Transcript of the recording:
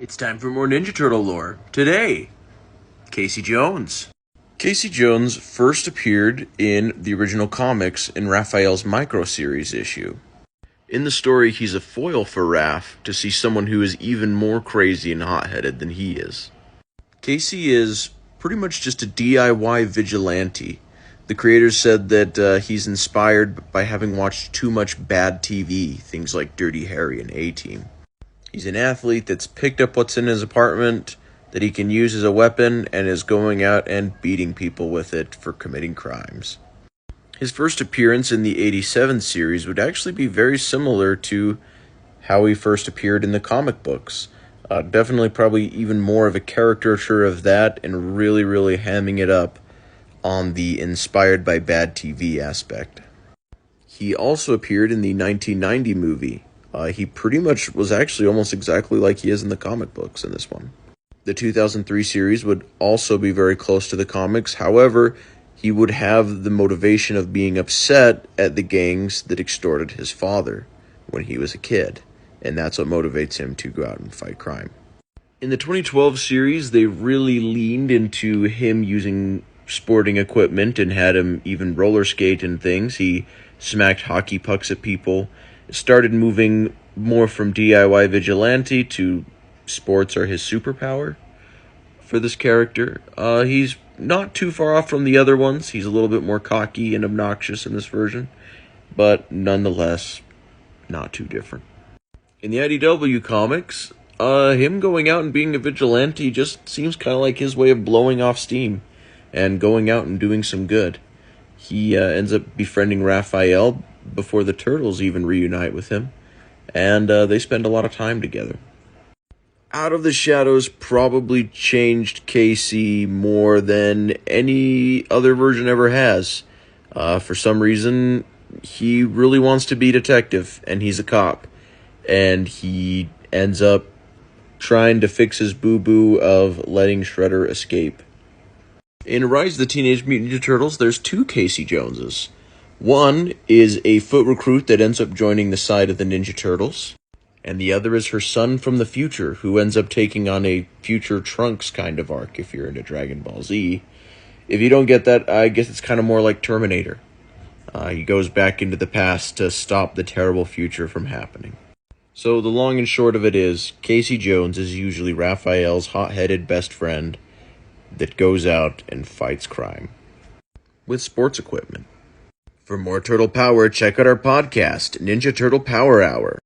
It's time for more Ninja Turtle lore. Today, Casey Jones. Casey Jones first appeared in the original comics in Raphael's micro-series issue. In the story, he's a foil for Raph to see someone who is even more crazy and hot-headed than he is. Casey is pretty much just a DIY vigilante. The creators said that he's inspired by having watched too much bad TV, things like Dirty Harry and A-Team. He's an athlete that's picked up what's in his apartment that he can use as a weapon and is going out and beating people with it for committing crimes. His first appearance in the 87 series would actually be very similar to how he first appeared in the comic books. Definitely probably even more of a caricature of that and really hamming it up on the inspired by bad TV aspect. He also appeared in the 1990 movie. He pretty much was actually almost exactly like he is in the comic books in this one. The 2003 series would also be very close to the comics. However, he would have the motivation of being upset at the gangs that extorted his father when he was a kid. And that's what motivates him to go out and fight crime. In the 2012 series, they really leaned into him using sporting equipment and had him even roller skate and things. He smacked hockey pucks at people. Started moving more from DIY vigilante to sports are his superpower for this character. He's not too far off from the other ones. He's a little bit more cocky and obnoxious in this version, but nonetheless, not too different. In the IDW comics, him going out and being a vigilante just seems kind of like his way of blowing off steam and going out and doing some good. He ends up befriending Raphael before the Turtles even reunite with him, and they spend a lot of time together. Out of the Shadows probably changed Casey more than any other version ever has. For some reason, he really wants to be a detective, and he's a cop, and he ends up trying to fix his boo-boo of letting Shredder escape. In Rise of the Teenage Mutant Ninja Turtles, there's two Casey Joneses. One is a foot recruit that ends up joining the side of the Ninja Turtles, and the other is her son from the future, who ends up taking on a future Trunks kind of arc, if you're into Dragon Ball Z. If you don't get that, I guess it's kind of more like Terminator. He goes back into the past to stop the terrible future from happening. So the long and short of it is, Casey Jones is usually Raphael's hot-headed best friend that goes out and fights crime with sports equipment. For more Turtle Power, check out our podcast, Ninja Turtle Power Hour.